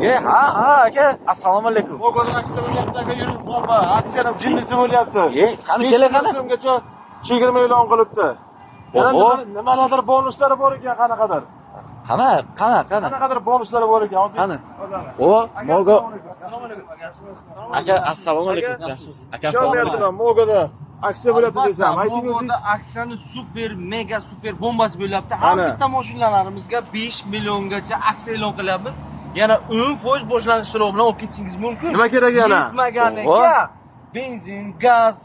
Ha aka, assalomu alaykum. Mogoda aksiya bo'lyapti aka, yurib qolma. Aksiyaning jinnisi bo'lyapti. Qani kela qani? so'mgacha chegirma e'lon qilibdi. Oho. Nimalardir bonuslari bor ekan, qanaqadir. Qana? Qanaqadir bonuslari bor ekan. Qani? O, Mogo. Assalomu alaykum. Aka, assalomu alaykum. Yaxshimisiz? Aka, assalomu alaykum. Ishonmayaptiman, Mogoda aksiya bo'lyapti desam, ayting o'zingiz. Mogoda aksiyaning mega super bombasi bo'lyapti. Har bitta mashinalarimizga 5 milliongacha aksiya e'lon qilyapmiz. Yana 10% boshlang'ich to'lov bilan olib ketishingiz mumkin. Nima kerak yana? Yetmaganiga benzin, gaz,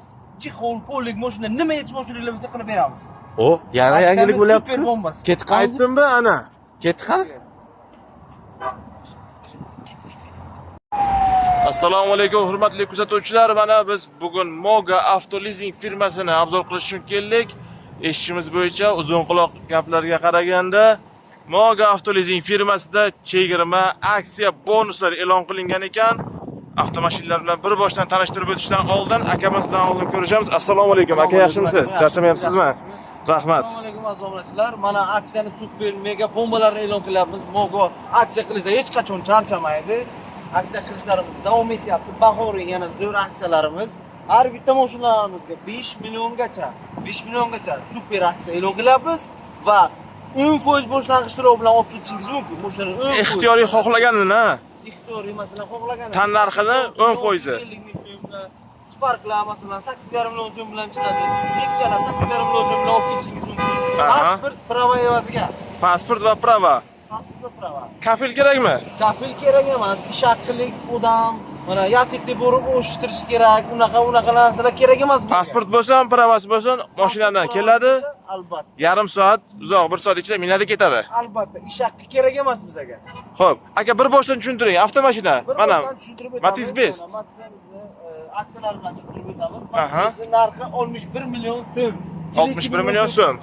chexol, polik mashina nima yetishmovchiliklar bo'lsa qilib beramiz. O, yana yangilik bo'lyapti. Super bombasi. Ketqan? Aytdimmi ana? Ketqan? Assalomu alaykum hurmatli kuzatuvchilar. Mana biz bugun Moga Avtolizing firmasini obzor qilish uchun keldik. Eshitishimiz bo'yicha uzun quloq gaplarga qaraganda Moga Avtolizing firmasida chegirma, aksiya, bonuslar e'lon qilingan ekan. Avtomashinalar bilan bir boshdan tanishtirib o'tishdan oldin akamiz bilan oldin ko'rishamiz. Assalomu alaykum. Aka, yaxshimisiz? Charchamayapsizmi? Rahmat. Assalomu alaykum aziz obunachilar. Mana aksiyaning super mega bombalarini e'lon qilyapmiz. Mogo aksiya qilishda hech qachon charchamaydi. Aksiya qilishlarimiz davom etyapti. Bahoriy yana zo'r aksiyalarimiz. Har bitta mashinalarimizga 5 milliongacha super aksiya e'lon qilyapmiz va 10% boshlang'ich to'lov bilan olib ketishingiz mumkin. Mashinalar 10%. Ixtiyoriy xohlaganini, Ixtiyoriy masalan xohlagan tan narxini 10%. Sparklar masalan 8,5 million so'm bilan chiqadi. Lexialar 8,5 million so'm bilan olib ketishingiz mumkin. Pasport prava evaziga. Pasport va prava. Pasport va prava. Kafil kerakmi? Kafil kerak emas. Ish haqqilik odam, mana yatikda borib o'shtirish kerak, unaqa narsalar kerak emas. Pasport bo'lsin, pravasi bo'lsin, mashinadan keladi. Albatta. Yarim soat, uzoq 1 soat ichida minadi ketadi. Albatta, ish haqqi kerak emas bizga. Xo'p, aka bir boshdan tushuntiring. Avtomashina mana Matiz Best. Aksiyalar bilan tushuntirib o'tamiz. Matizning narxi 61 million so'm. 61 million so'm.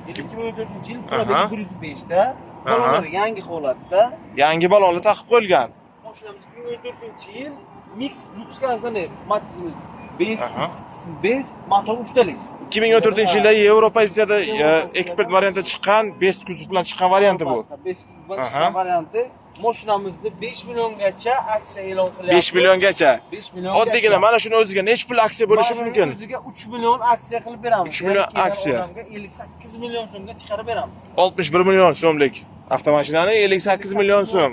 2014-yil probegi 105 da. Balonlar yangi holatda. Yangi balonlar taqib qo'yilgan. Mashinamiz 2014-yil Mix Luxkansaner Matizimiz Best motor 3 talik. 2014-yilda Yevropaiziyada ekspert variantda chiqqan, Best kuzov bilan chiqqan varianti bu. Best kuzov bilan chiqqan varianti. Mashinamizda 5 milliongacha aksiya e'lon qilyapmiz. 5 milliongacha. 5 million. Oddiygina mana shuni o'ziga necha pul aksiya bo'lishi mumkin? O'ziga 3 million aksiya qilib beramiz. 3 million aksiya. 58 million so'mga chiqarib beramiz. 61 million so'mlik avtomashinani 58 million so'm.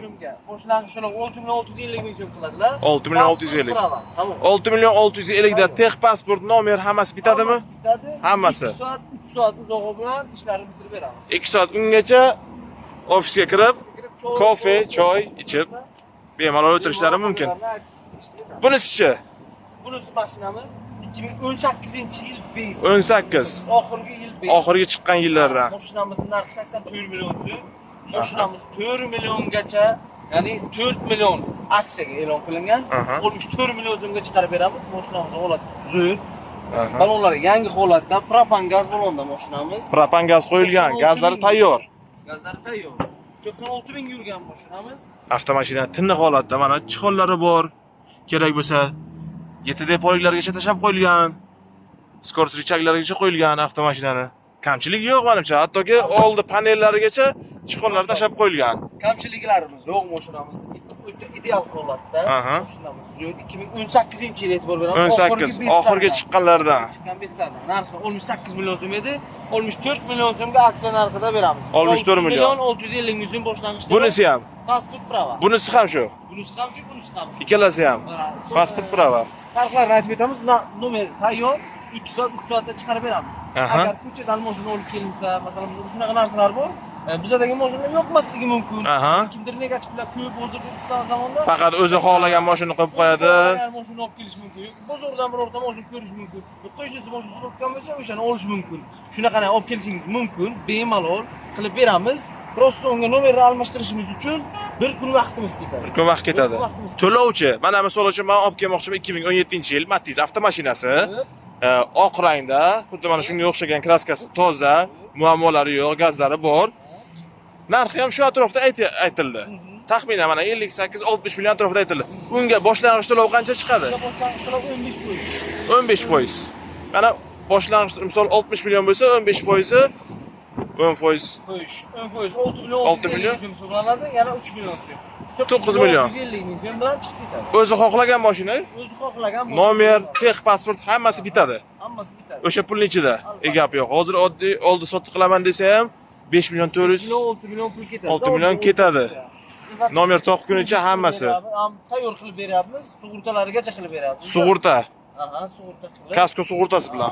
Boshlang'ich to'lov 6 million 650 ming so'm qiladilar. 6 million 650. Tamam. 6 million 650 da tex pasport, nomer hammasi bitadimi? Bitadi. Hammasi. 2 soat, 3 soat uzog'i bilan ishlarni bitirib beramiz. 2 soat ungacha ofisga kirib, kofe, choy ichib bemalol o'tirishlari mumkin. Bunisi-chi? Bunisi mashinamiz 2018-yil best. 18. Oxirgi yil best. Oxirgi chiqqan yillardan. Mashinamizning narxi 84 million so'm. Mashinamiz 4 milliongacha, ya'ni 4 million aksiyaga e'lon qilingan. 64 million so'mga chiqarib beramiz. Mashinamiz holati zo'r. Balonlar yangi holatda, propan gaz balonda mashinamiz. Propan gaz qo'yilgan, gazlari tayyor. Gazlari tayyor. 96 ming yurgan mashinamiz. Avtomashina tiniq holatda, mana chixonlari bor. Kerak bo'lsa 7 depoliklargacha tashab qo'yilgan. Skortrichaklarigacha qo'yilgan avtomashinani. Kamchilik yo'q menimcha, hattoki oldi panellarigacha chixonlar tashab qo'yilgan. Kamchiliklarimiz yo'q mashinamiz. O'ta ideal holatda. Mashinamiz zo'r 2018-yil e'tibor beramiz. 18 oxirgi chiqqanlardan. Chiqqan bestlardan. Narxi 68 million so'm edi. 64 million so'mga aksiya narxida beramiz. 64 million 650 ming so'm boshlang'ich. Bunisi ham. Pasport prava. Bunisi ham shu. Bunisi ham shu, bunisi ham shu. Ikkalasi ham. Pasport prava. Farqlarni aytib o'tamiz. Nomer tayyor. 2 soat 3 soatda chiqarib beramiz. Agar ko'chadan mashina olib kelinsa, masalan bizda shunaqa narsalar bor. Bizdagi mashina yo'qmasligi mumkin. Kimdir negativlar ko'p hozirgi zamonda. Faqat o'zi xohlagan mashina qo'yib qo'yadi. Mashina olib kelish mumkin. Bozordan birorta mashina ko'rish mumkin. Qo'shnisi mashina sotgan bo'lsa, o'shani olish mumkin. Shunaqani olib kelishingiz mumkin. Bemalol qilib beramiz. Prosta unga nomerni almashtirishimiz uchun bir kun vaqtimiz ketadi. Bir kun vaqt ketadi. To'lovchi, mana misol uchun men olib kelmoqchiman 2017-yil Matiz avtomashinasi. Oq rangda, xuddi mana shunga o'xshagan kraskasi toza, muammolari yo'q, gazlari bor. Narxi ham shu atrofda aytildi. Taxminan mana 58-60 million atrofida aytildi. Unga boshlang'ich to'lov qancha chiqadi? Boshlang'ich to'lov 15%. 15%. Mana boshlang'ich misol 60 million bo'lsa, 15%, 10%. Xo'sh, 10% 6 million 6 million so'm hisoblanadi, yana 3 million so'm. 9 million. 150 ming so'm bilan chiqib ketadi. O'zi xohlagan mashina, O'zi xohlagan nomer, tex pasport hammasi bitadi. hammasi bitadi. O'sha pulning ichida. Gap yo'q. Hozir oddiy oldi sotdi qilaman desa ham 5 million 400 6 million pul ketadi. 6 million ketadi. Nomer to'qqunicha hammasi. Tayyor qilib beryapmiz, sug'urtalarigacha qilib beryapmiz. Sug'urta. Aha, sug'urta qilib. Kasko sug'urtasi bilan.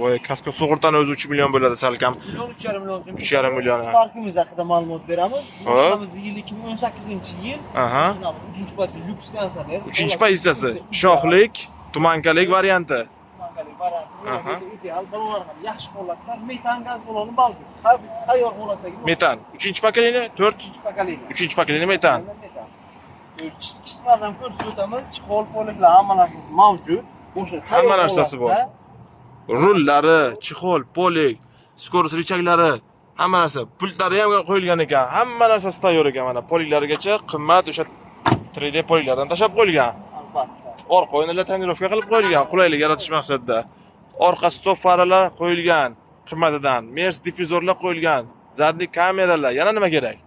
Voy, kasko sug'urtani o'zi 3 million bo'ladi salkam. 3,5 million so'm. 3,5 million. Parkimiz haqida ma'lumot beramiz. Mashинamiz yil 2018-yil. Aha. 3-chi lyuks konserner. 3-pozitsiyasi shohlik, tumankalik varianti. Tumankalik varianti. Ideal balonlar ham yaxshi holatda, metan gaz baloni mavjud. Tayyor holatdagi Metan. 3-pokoleniya, 3-pokoleniya. 3-pokoleniya metan. Qismlardan ko'rsatib o'tamiz. Chixol poliklar hamma narsasi mavjud. O'sha Hamma narsasi bor. Rullari, chixol, polik, skorost richaklari, hamma narsa. Pultlari ham qo'yilgan ekan. Hamma narsasi tayyor ekan mana. Poliklarigacha qimmat o'sha 3D poliklardan tashab qo'yilgan. Albatta. Orqa o'yinlar tonirovka qilib qo'yilgan, qulaylik yaratish maqsadida. Orqa stop faralar qo'yilgan, qimmatidan. Mers diffuzorlar qo'yilgan, zadli kameralar. Yana nima kerak?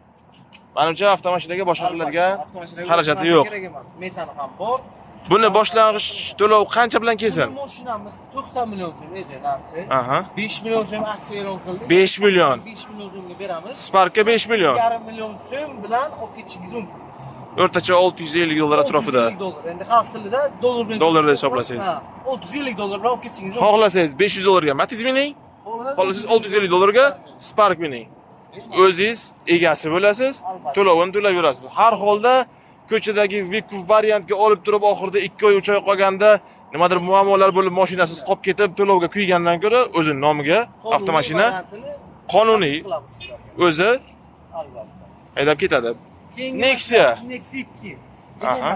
Menimcha avtomashinaga boshqalarga xarajati yo'q. Kerak emas. Metan ham bor. Buni boshlang'ich to'lov qancha bilan kelsin? Mashinamiz 90 million so'm edi narxi. Aha. 5 million so'm aksiya e'lon qildik. 5 million. 5 million so'mga beramiz. Sparkka 5 million. 1,5 million so'm bilan olib ketishingiz mumkin. O'rtacha 650 dollar atrofida. 650 dollar. Endi xalq tilida dollar bilan Dollarda hisoblasangiz. 650 dollar bilan olib ketishingiz mumkin. Xohlasangiz 500 dollarga Matiz mining, xohlasangiz 650 dollarga Spark mining. O'zingiz egasi bo'lasiz, to'lovini to'layverasiz. Har holda ko'chadagi Viku variantga olib turib oxirida 2 oy 3 oy qolganda nimadir muammolar bo'lib mashinasiz qolib ketib to'lovga kuygandan ko'ra o'zining nomiga avtomashina qonuniy o'zi albatta haydab ketadi. Nexia. Nexia 2. Aha.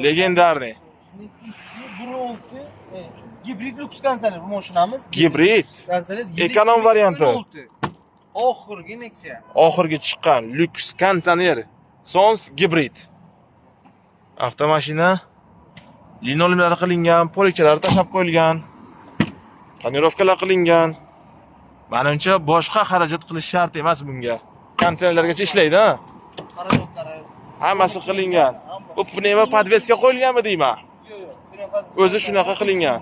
Legendarniy. Nexia 2 1.6 gibrid lyuks konserner bu mashinamiz. Gibrid. Konserner Ekonom varianti. Oxirgi Nexia. Oxirgi chiqqan lyuks konserner. Sons gibrid. Avtomashina linoleumlar qilingan, polikchalar tashab qo'yilgan. Tonirovkalar qilingan. Menimcha boshqa xarajat qilish shart emas bunga. Konsernerlargacha ishlaydi, ha? Xarajatlari hammasi qilingan. Bu pnevma podveska qo'yilganmi deyman? yo'q. O'zi shunaqa qilingan.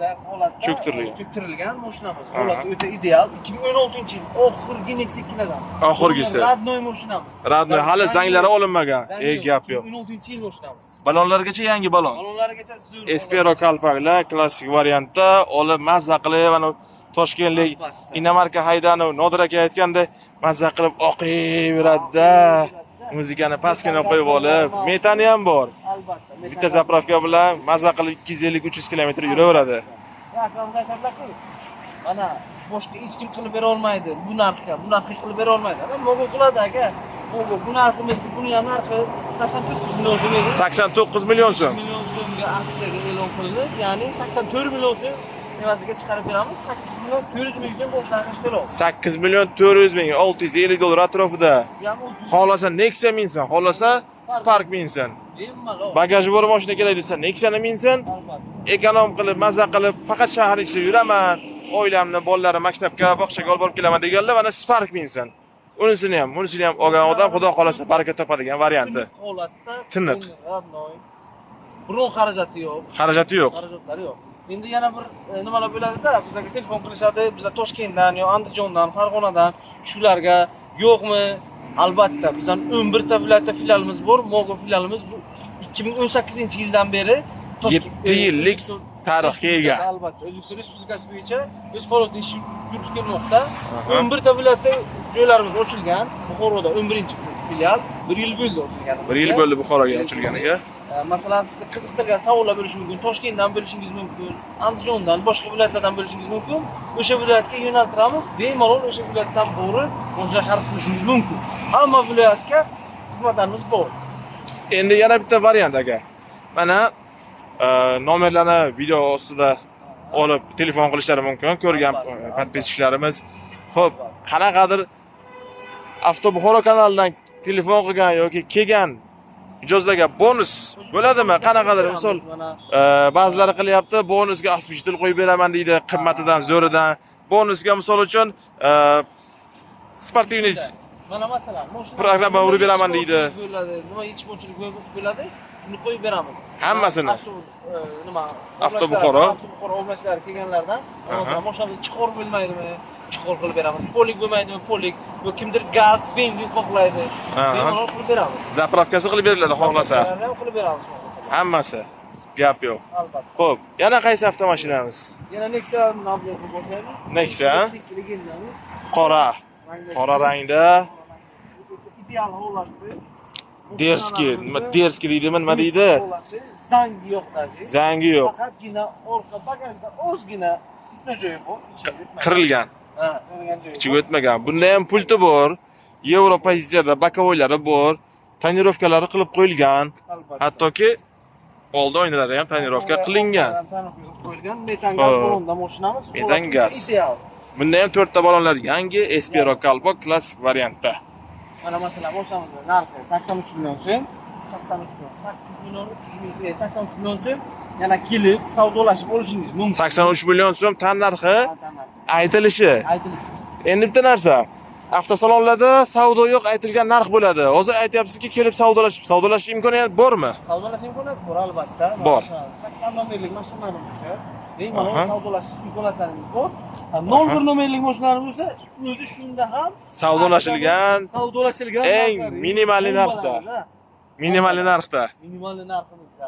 Cho'ktirilgan. Cho'ktirilgan mashinamiz. Holati o'ta ideal. 2016-yil oxirgi Nexia 2dan. Oxirgisi. Radnoy mashinamiz. Radnoy hali zanglari olinmagan. Gap yo'q. 2016-yil mashinamiz. Balonlargacha yangi balon. Balonlarigacha zo'r. Espero kalpaklar klassik variantda olib mazza qilib, ana Toshkentlik inomarka haydanov Nodir aka aytgandek mazza qilib oqaveradi-da. Muzikani pastgina qo'yib olib, metani ham bor. Albatta. Bitta zapravka bilan mazza qilib 250-300 kilometr yuraveradi. Mana boshqa hech kim qilib bera olmaydi. Bu narxga qilib bera olmaydi. Mogo qiladi aka. Mogo bu narximiz, buni ham narxi 89 million so'm edi. 89 million so'm. Million so'mga aksiyaga e'lon qilindi. Ya'ni 84 million so'm evaziga chiqarib beramiz. 8 million 400 ming so'm boshlang'ich to'lov. 8 million 400 ming, 650 dollar atrofida. Xohlasa Nexia minsin, xohlasa Spark minsin. Bagaji bor mashina kerak desa Nexia'ni minsin. Ekonom qilib, mazza qilib, faqat shahar ichida yuraman. Oilamni, bolalarim maktabga, bog'chaga olib borib kelaman deganlar mana Spark minsin. Unisini ham olgan odam xudo xolasa baraka topadigan varianti. Holatda tiniq. Biron xarajati yo'q. Xarajati yo'q. Xarajatlari yo'q. Endi yana bir nimalar bo'ladi-da, bizga telefon qilishadi, bizlar Toshkentdan yo Andijondan, Farg'onadan shularga yo'qmi? Albatta, bizning 11 ta viloyatda filialimiz bor. Mogo filialimiz bu 2018-yildan beri 7 yillik tarixga ega. Albatta, O'zbekiston Respublikasi bo'yicha o'z faoliyatini yuritib kelmoqda. 11 ta viloyatda joylarimiz ochilgan. Buxoroda 11-filial 1 yil bo'ldi ochilganiga. 1 yil bo'ldi Buxoroga ochilganiga. Masalan, sizni qiziqtirgan savollar bo'lishi mumkin. Toshkentdan bo'lishingiz mumkin, Andijondan, boshqa viloyatlardan bo'lishingiz mumkin. O'sha viloyatga yo'naltiramiz. Bemalol o'sha viloyatdan borib, o'sha xarid qilishingiz mumkin. Hamma viloyatga xizmatlarimiz bor. Endi yana bitta variant aka. Mana nomerlarni video ostida olib telefon qilishlari mumkin. Ko'rgan podpischilarimiz. Xo'p, qanaqadir Avto Buxoro kanalidan telefon qilgan yoki kelgan mijozlarga bonus bo'ladimi? Qanaqadir misol ba'zilari qilyapti, bonusga asbichtil qo'yib beraman deydi, qimmatidan, zo'ridan. Bonusga misol uchun sportivniy Mana masalan, mashina Programma urib beraman deydi. Nima yetishmovchilik bo'ladi? Shuni qo'yib beramiz. Hammasini. Nima? Avtobuxoro. Avtobuxoro olmaslar kelganlardan, mashinamiz chiqor bo'lmaydimi? Chiqor qilib beramiz. Polik bo'lmaydimi? Polik. Bu kimdir gaz, benzin xohlaydi. Bemalol qilib beramiz. Zapravkasi qilib beriladi xohlasa. Ham qilib beramiz. Hammasi. Gap yo'q. Albatta. Xo'p, yana qaysi avtomashinamiz? Yana Nexia navbatni boshlaymiz. Nexia. Qora. Qora rangda. Ideal holatda. Derski deydimi, nima deydi? Zangi yo'q daji. Zangi yo'q. Faqatgina orqa bagajda ozgina itni joyi bor. Qirilgan. Ha, qirilgan joyi. Ichiga o'tmagan. Bunda ham pulti bor. Yevro pozitsiyada bakovoylari bor. Tonirovkalari qilib qo'yilgan. Hattoki oldi oynalari ham tonirovka qilingan. Qo'yilgan metan gaz balonda mashinamiz. Metan gaz. Ideal. Bunda ham 4 ta balonlar yangi Espero Calvo klassik variantda. Mana masalan mashinamizning narxi 83 million so'm. 83 million, 8 million 300 ming, 83 million so'm. Yana kelib savdolashib olishingiz mumkin. 83 million so'm tan narxi aytilishi. Aytilishi. Endi bitta narsa. Avtosalonlarda savdo yo'q, aytilgan narx bo'ladi. Hozir aytyapsizki, kelib savdolash imkoniyati bormi? Savdolash imkoniyati bor albatta. Bor. 80 nomerlik mashinalarimizga bemalol savdolash imkoniyatlarimiz bor. 01 nomerlik mashinalarimizda o'zi shunda ham Savdolashilgan eng minimal narxda. Minimal narxda. narximizda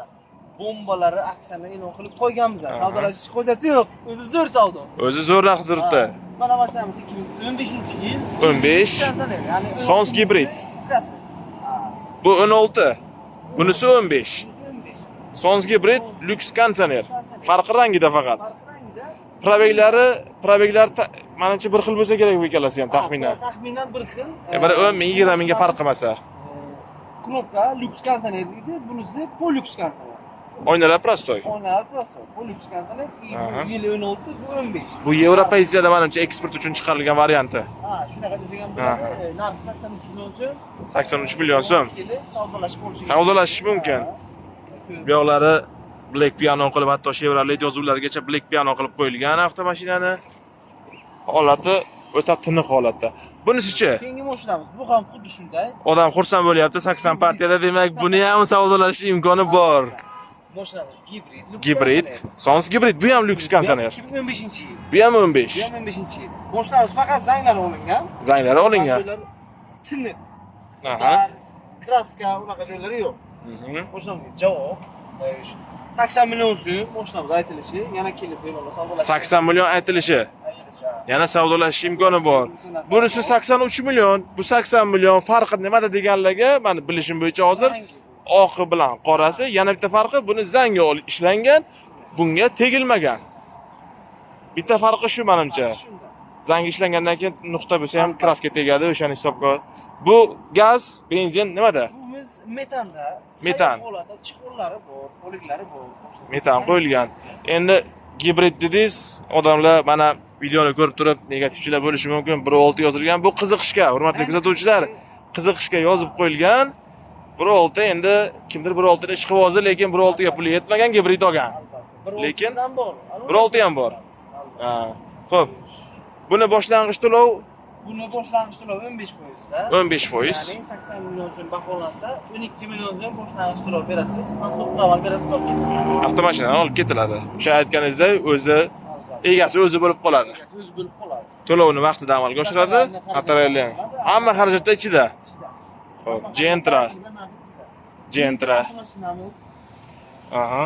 bombalari aksiyani e'lon qilib qo'yganmiz. Savdolashish hojati yo'q. O'zi zo'r savdo. O'zi zo'r narx turibdi. Mana masalamiz 2015-yil 15. Sons gibrid. Bu 16. Bunisi 15. Sons gibrid lyuks konditsioner. Farqi rangida faqat. Probeglar menimcha bir xil bo'lsa kerak bu ikkalasi ham taxminan. Taxminan bir xil. Biri 10 ming, 20 mingga farq qilmasa. Knopka lyuks konditsioner deydi, bunisi polyuks konditsioner. Oynalar prostoy. Oynalar prostoy. Polyuks konditsioner, yili 16, bu 15. Bu Yevropa menimcha eksport uchun chiqarilgan varianti. Ha, shunaqa desak ham bo'ladi. Narxi 83 million so'm. 83 million so'm. Savdolashish mumkin. Bu yoqlari Black Piano qilib, hatto Chevrolet yozuvlarigacha Black Piano qilib qo'yilgan avtomashinani. Holati o'ta tiniq holatda. Bunisi-chi? Keyingi mashinamiz bu ham xuddi shunday. Odam xursand bo'lyapti 80 partiyada, demak, buni ham savdolash imkoni bor. Mashinamiz gibrid. Gibrid. Sons gibrid. Bu ham lyuks konditsioner. 2015-yil. Bu ham 15. Bu ham 15-yil. Mashinamiz faqat zanglari olingan. Zanglari olingan. Tiniq. Aha. Kraska unaqa joylari yo'q. Mashinamizga javob 80 million so'm mashinamiz aytilishi, yana kelib bemalol savdolash. 80 million aytilishi. Yana savdolashish imkoni bor. Bunisi 83 million, bu 80 million. Farqi nimada deganlarga, meni bilishim bo'yicha hozir oqi bilan qorasi, yana bitta farqi, buni zanga ishlangan, bunga tegilmagan. Bitta farqi shu menimcha. Zang ishlangandan keyin nuqta bo'lsa ham kraska tegadi, o'shani hisobga. Bu gaz, benzin nimada? Buyimiz metanda. Metan. Chiqurlari bor, poliklari bor. Metan qo'yilgan. Endi gibrid dedingiz, odamlar mana videoni ko'rib turib negativchilar bo'lishi mumkin. 1.6 yozilgan. Bu qiziqishga, hurmatli kuzatuvchilar, qiziqishga yozib qo'yilgan. 1.6 endi kimdir 1.6 ni ish qilyapti, lekin 1.6 ga puli yetmagan gibrid olgan. Lekin 1.6 ham bor. Ha, xo'p. Buni boshlang'ich to'lov 15%da. 15%. Ya'ni 80 million so'm baholansa, 12 million so'm boshlang'ich to'lov berasiz. Pasport berasiz, olib ketasiz. Avtomashinani olib ketiladi. O'sha aytganingizdek, o'zi egasi o'zi bo'lib qoladi. O'zi bo'lib qoladi. To'lovni vaqtida amalga oshiradi, materiallar. Hamma xarajatlar ichida. Xo'p, Gentra. Aha.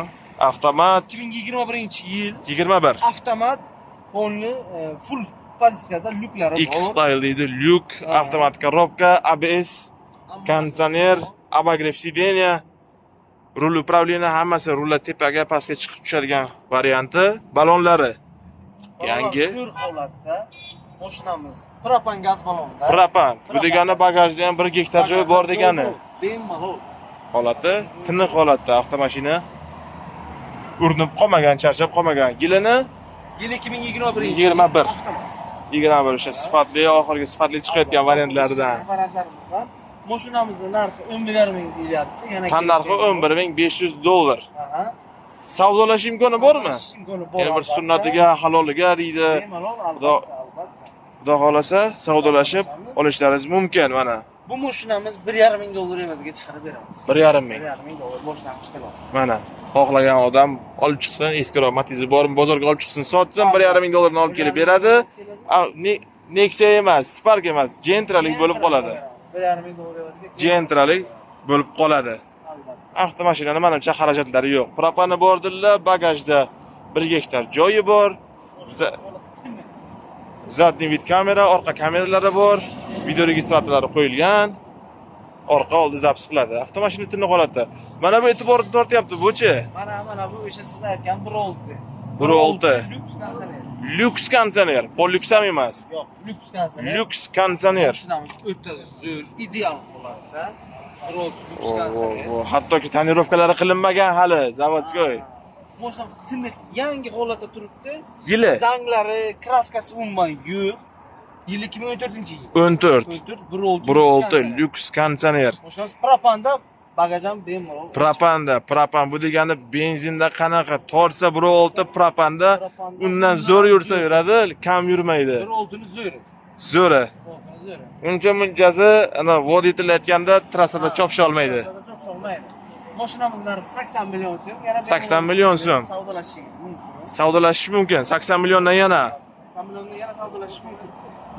Avtomat 2021-yil 21. avtomat polni full pozitsiyada lyuklari bor. X-Style deydi, lyuk, avtomat korobka, ABS, konditsioner, обогрев сиденья, rul управления hammasi rullar tepaga pastga chiqib tushadigan varianti, balonlari yangi. Zo'r holatda mashinamiz propan gaz balonda. Propan. Bu degani bagajda ham 1 gektar joy bor degani. Bemalol. Holati tiniq holatda avtomashina. Urinib qolmagan, charchab qolmagan. Yilini yil 2021. 21. 21 o'sha sifatli, oxirgi sifatli chiqayotgan variantlaridan. Variantlarimizdan mashinamizning narxi 11,5 ming deyilyapti. Yana tan narxi $11,500. Aha. Savdolash imkoni bormi? Imkoni bor. Yana bir sunnatiga, haloliga deydi. Bemalol albatta. Xudo xolasa savdolashib olishlaringiz mumkin mana. Bu mashinamiz 1,5 ming dollar evaziga chiqarib beramiz. 1,5 ming. 1,5 ming dollar boshlang'ich qilib. Mana, xohlagan odam olib chiqsin, eskiroq Matizi bormi, bozorga olib chiqsin, sotsin, 1,5 ming dollarni olib kelib beradi. Nexia emas, Spark emas, Gentralik bo'lib qoladi. 1,5 ming dollar evaziga Gentralik bo'lib qoladi. Avtomashinani menimcha xarajatlari yo'q. Propani bordilar, bagajda 1 gektar joyi bor. Zadniy vid kamera, orqa kameralari bor, video registratorlari qo'yilgan. Orqa oldi zaps qiladi. Avtomashina tiniq holatda. Mana bu e'tiborni tortyapti bu-chi? Mana bu o'sha siz aytgan 1.6. 1.6. Lyuks konditsioner, Polyux ham emas. Yo'q, lyuks konditsioner. Lyuks konditsioner. Mashinamiz o'ta zo'r, ideal holatda. 1.6 lyuks konditsioner. Hattoki tonirovkalari qilinmagan hali, zavodskoy. Mashinamiz tiniq, yangi holatda turibdi. Yili Zanglari, kraskasi umuman yo'q. Yil 2014-yil. 14. 1.6 lyuks konditsioner. Mashinamiz propanda, bagaj ham bemalol. Propan bu degani benzinda qanaqa tortsa 1.6 propanda undan zo'r yursa yuradi, kam yurmaydi. 1.6 zo'ri. Zo'ri. Uncha munchasi ana vodiytilayotganda trassada chopisha olmaydi. Chopisha olmaydi. Mashinamiz narxi 80 million so'm, yana 80 million so'm. Savdolashishingiz mumkin. Savdolashish mumkin. 80 milliondan yana. 80 milliondan yana savdolashish mumkin.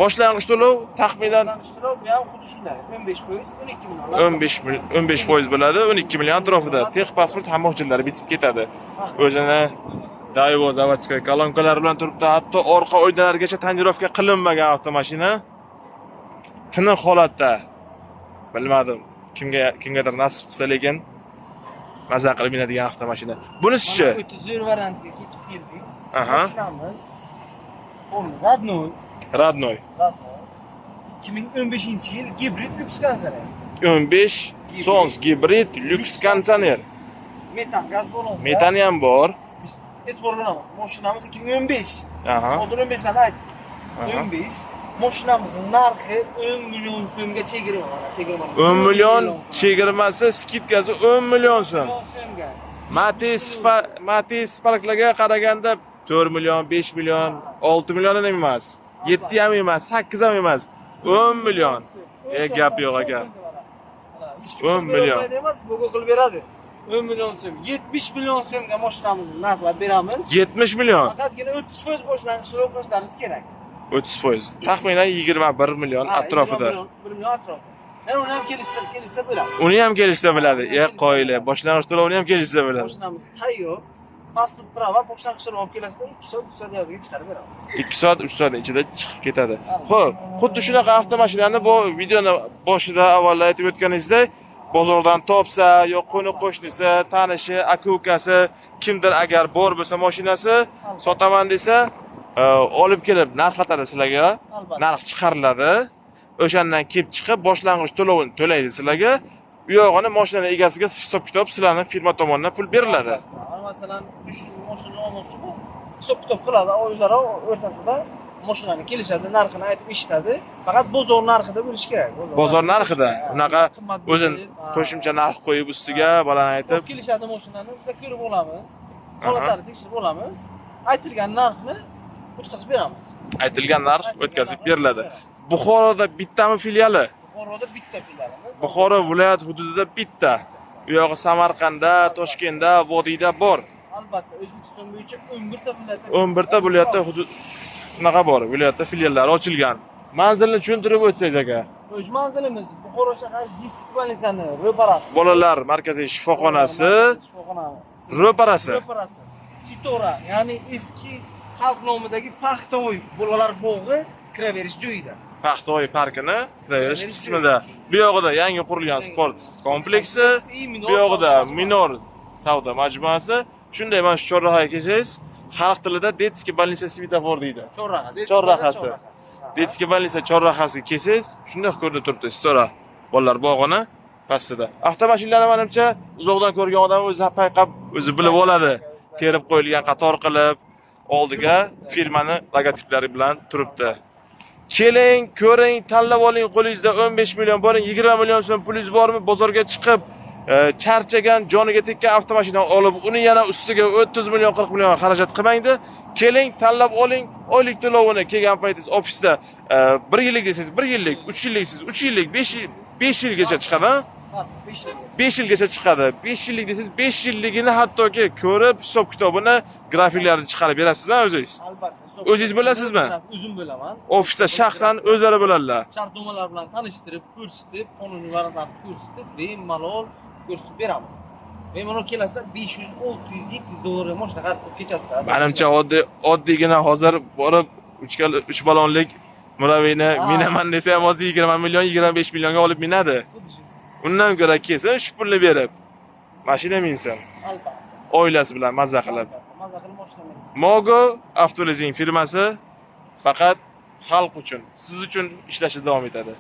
Boshlang'ich to'lov taxminan bu ham xuddi shunday. 15% 12 million. 15% bo'ladi, 12 million atrofida. Texpasport hamma hujjatlari bitib ketadi. O'zini Daewoo zavodskoy kolonkalar bilan turibdi. Hatto orqa oynalargacha tonirovka qilinmagan avtomashina. Tiniq holatda. Bilmadim, kimgadir nasib qilsa lekin maza qilib minadigan avtomashina. Bunisi-chi? O'ta zo'r variantga ketib keldik. Aha. Mashinamiz Radnoy. Radnoy. 2015-yil gibrid lyuks konditsioner. 15 Sons gibrid lyuks konditsioner. Metan gaz balon. Metani ham bor. E'tibor beramiz. Mashinamiz 2015. Aha. Hozir 15 dan aytdik. 15. Mashinamizning narxi 10 million so'mga chegirma. 10 million chegirmasi, skitkasi 10 million so'm. Matiz Sparklarga qaraganda 4 million, 5 million, 6 million emas. 7 ham emas, 8 ham emas. 10 million. Gap yo'q aka. 10 million. emas, Google qilib beradi. 10 million so'm, 70 million so'mga mashinamizni narxlab beramiz. 70 million. Faqatgina 30% boshlang'ich to'lov qilishlaringiz kerak. 30%. Taxminan 21 million atrofida. 1 million atrofida. Yani uni ham kelishsa bo'ladi. Uni ham kelishsa bo'ladi. Qo'yili. Boshlang'ich to'lovni ham kelishsa bo'ladi. Mashinamiz tayyor. Pasport prava boshlang'ich to'lov olib kelasizda 2 soat 3 soat yozga chiqarib beramiz. 2 soat 3 soat ichida chiqib ketadi. Xo'p, xuddi shunaqa avtomashinani bu videoni boshida avval aytib o'tganingizdek, bozordan topsa, yo qo'ni-qo'shnisi, tanishi, aka-ukasi, kimdir agar bor bo'lsa mashinasi sotaman desa, olib kelib narxlatadi sizlarga. Narx chiqariladi. O'shandan kelib chiqib boshlang'ich to'lovini to'laydi sizlarga. U yog'ini mashina egasiga hisob-kitob sizlarning firma tomonidan pul beriladi. Masalan, shu mashinani olmoqchi bu hisob-kitob qiladi, o'zlari o'rtasida mashinani kelishadi, narxini aytib eshitadi. Faqat bozor narxida bo'lish kerak. Bozor narxida. Unaqa o'zin qo'shimcha narx qo'yib ustiga balani aytib kelishadi mashinani, biz ko'rib olamiz. Holatlarini tekshirib olamiz. Aytilgan narxni o'tkazib beramiz. Aytilgan narx o'tkazib beriladi. Buxoroda bittami filiali? Buxoroda bitta filialimiz. Buxoro viloyat hududida bitta. U yog'i Samarqandda, Toshkentda, Vodiyda bor. Albatta, O'zbekiston bo'yicha 11 ta viloyatda 11 ta viloyatda hudud unaqa bor, viloyatda filiallari ochilgan. Manzilni tushuntirib o'tsangiz aka. O'z manzilimiz Buxoro shahar Ditik bolnitsani ro'parasi. Bolalar markaziy shifoxonasi ro'parasi. Sitora, ya'ni eski xalq nomidagi Paxtaoy bolalar bog'i kiraverish joyida. Paxtaoy parkini kiraverish qismida. Bu yog'ida yangi qurilgan sport kompleksi, bu yog'ida minor savdo majmuasi. Shunday mana shu chorrahaga kelsangiz, xalq tilida Detskiy bolnitsa svetofor deydi. Chorrahasi. Detskiy bolnitsa chorrahasiga kelsangiz, shunday ko'rinib turibdi Sitora bolalar bog'ini pastida. Avtomashinalarni menimcha uzoqdan ko'rgan odam o'zi payqab, o'zi bilib oladi. Terib qo'yilgan qator qilib oldiga firmani logotiplari bilan turibdi. Keling, ko'ring, tanlab oling, qo'lingizda 15 million boring, 20 million so'm pulingiz bormi? Bozorga chiqib, charchagan, joniga tekkan avtomashina olib, uni yana ustiga 30 million, 40 million xarajat qilmangda. Keling, tanlab oling, oylik to'lovini kelgan paytingiz ofisda 1 yillik desangiz 1 yillik, 3 yillik siz 3 yillik, 5 yilgacha chiqadi. 5 yilgacha chiqadi. 5 yillik desangiz 5 yilligini hattoki ko'rib, hisob kitobini, grafiklarini chiqarib berasiz-a o'zingiz. Albatta. O'zingiz bo'lasizmi? O'zim bo'laman. Ofisda shaxsan o'zlari bo'ladilar. Shartnomalar bilan tanishtirib, ko'rsatib, qonuniy variantlarni ko'rsatib, bemalol ko'rsatib beramiz. Bemalol kelasizlar 500, 600, 700 dollarga mashina xarid qilib ketyapsiz. Menimcha oddiygina hozir borib 3 ballonlik muraviyni minaman desa ham hozir 20 million, 25 millionga olib minadi. Undan ko'ra kelsa, shu pulni berib mashina minsin. Albatta. Oilasi bilan mazza qilib. Mazza qilib mashina minsin. Mogo avtolizing firmasi faqat xalq uchun, siz uchun ishlashda davom etadi.